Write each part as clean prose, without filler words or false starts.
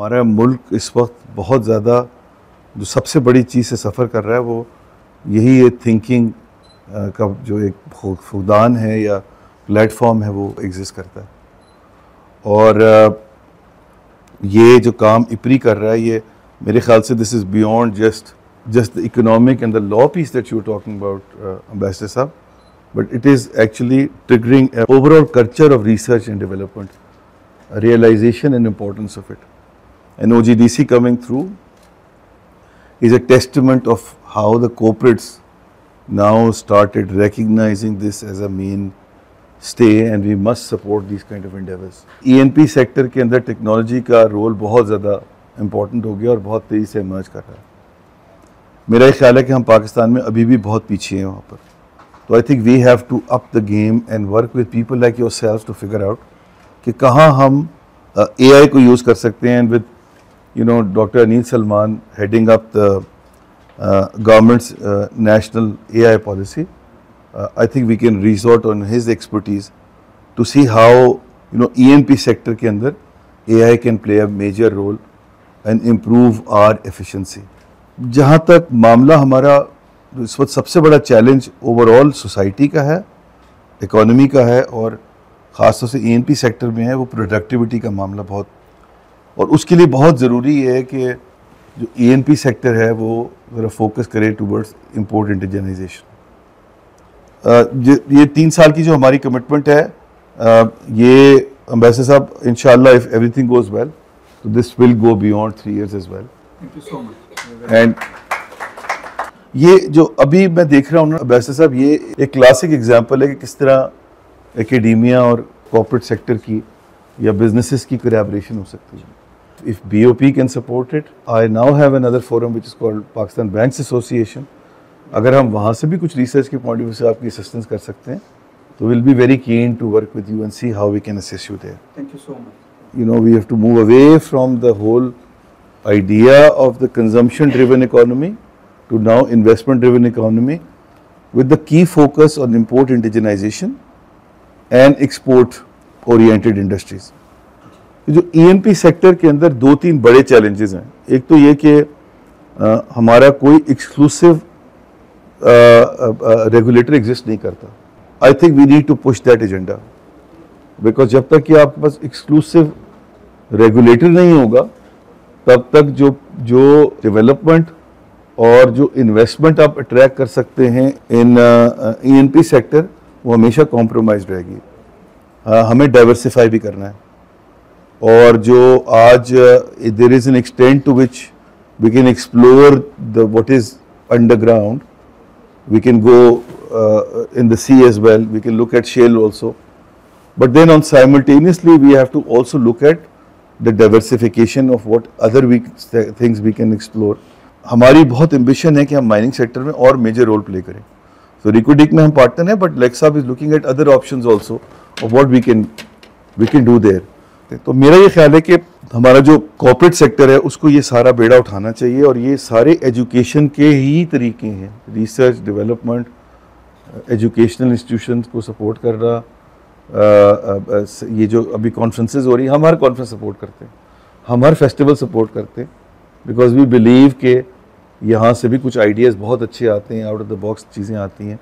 हमारा मुल्क इस वक्त बहुत ज़्यादा जो सबसे बड़ी चीज़ से सफ़र कर रहा है वो यही है, थिंकिंग का जो एक फुकदान है या प्लेटफॉर्म है वो एग्जिस्ट करता है। और ये जो काम इपरी कर रहा है ये मेरे ख्याल से this is beyond just the economic and the law piece that you were talking about, Ambassador Saab, but it is actually triggering an overall culture of research and development, a realization and importance of it. And OGDC coming through is a testament of how the corporates now started recognizing this as a mainstay, and we must support these kind of endeavors. ENP sector के अंदर technology का role बहुत ज़्यादा important हो गया और बहुत तेज़ी से emerge कर रहा है। मेरा ये ख्याल है कि हम पाकिस्तान में अभी भी बहुत पीछे हैं वहाँ पर। तो I think we have to up the game and work with people like yourself to figure out कि कहाँ हम AI को यूज़ कर सकते हैं। And with doctor Anil Salman heading up the government's national AI policy, I think we can resort on his expertise to see how ENP sector के अंदर AI can play a major role and improve our efficiency. जहाँ तक मामला हमारा इस वक्त सबसे बड़ा चैलेंज ओवरऑल सोसाइटी का है, इकोनॉमी का है, और ख़ास तौर से ENP सेक्टर में है वो प्रोडक्टिविटी का मामला बहुत, और उसके लिए बहुत ज़रूरी है कि जो ENP सेक्टर है वो ज़रा फोकस करे टूवर्ड्स इम्पोर्ट इंडिजनाइजेशन। ये 3 साल की जो हमारी कमिटमेंट है, ये एम्बेसडर साहब इंशाल्लाह इफ़ एवरीथिंग गोज़ वेल तो this will go beyond 3 years as well. Thank you so much. And ये जो अभी मैं देख रहा हूँ ना एम्बेसडर साहब, ये एक क्लासिक एग्जांपल है कि किस तरह एकेडेमिया और कॉर्पोरेट सेक्टर की या बिजनेसेस की कोलैबोरेशन हो सकती है। If BOP can support it, I now have another forum which is called Pakistan banks association. अगर हम वहाँ से भी कुछ रिसर्च के पॉइंट ऑफ व्यू से आपकी असिस्टेंस कर सकते हैं तो will be very keen to work with you and see how we can assist you there. Thank you so much. We have to move away from the whole idea of the consumption driven economy to now investment driven economy with the key focus on import indigenization and export oriented industries. जो ENP sector के अंदर 2-3 बड़े challenges हैं। एक तो ये कि हमारा कोई एक्सक्लूसिव रेगुलेटर एग्जिस्ट नहीं करता। I think we need to push that agenda, because जब तक कि आपके पास एक्सक्लूसिव रेगुलेटर नहीं होगा तब तक जो डेवलपमेंट और जो इन्वेस्टमेंट आप अट्रैक्ट कर सकते हैं इन ENP सेक्टर वो हमेशा कॉम्प्रोमाइज रहेगी। हमें डाइवर्सिफाई भी करना है, और जो आज there is an extent to which we can explore the what is underground, we can go in the sea as well, we can look at shale also, but then on simultaneously we have to also look at the diversification of what other things we can explore. हमारी बहुत ambition है कि हम mining sector में और major role play करें। सो रिकोडिक में हम पार्टनर हैं, बट लेक्साब is looking at other options also of what we can do there. तो मेरा ये ख्याल है कि हमारा जो कॉर्पोरेट सेक्टर है उसको ये सारा बेड़ा उठाना चाहिए, और ये सारे एजुकेशन के ही तरीके हैं, रिसर्च, डेवलपमेंट, एजुकेशनल इंस्टीट्यूशंस को सपोर्ट कर रहा। ये जो अभी कॉन्फ्रेंसेज हो रही है, हम हर कॉन्फ्रेंस सपोर्ट करते हैं, हम हर फेस्टिवल सपोर्ट करते हैं, बिकॉज वी बिलीव के यहाँ से भी कुछ आइडियाज़ बहुत अच्छे आते हैं, आउट ऑफ द बॉक्स चीज़ें आती हैं,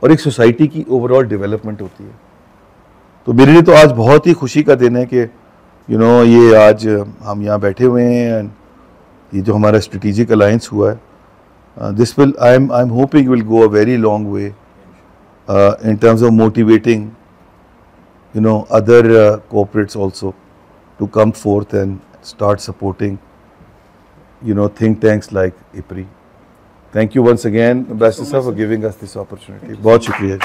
और एक सोसाइटी की ओवरऑल डेवलपमेंट होती है। तो मेरे लिए तो आज बहुत ही खुशी का दिन है कि ये आज हम यहाँ बैठे हुए हैं, एंड ये जो हमारा स्ट्रेटेजिक अलायंस हुआ है, this will I am hoping will go a very long way in terms of motivating other corporates also to come forth and start supporting think tanks like IPRI. Thank you once again, Ambassador Sir, for giving us this opportunity. बहुत शुक्रिया।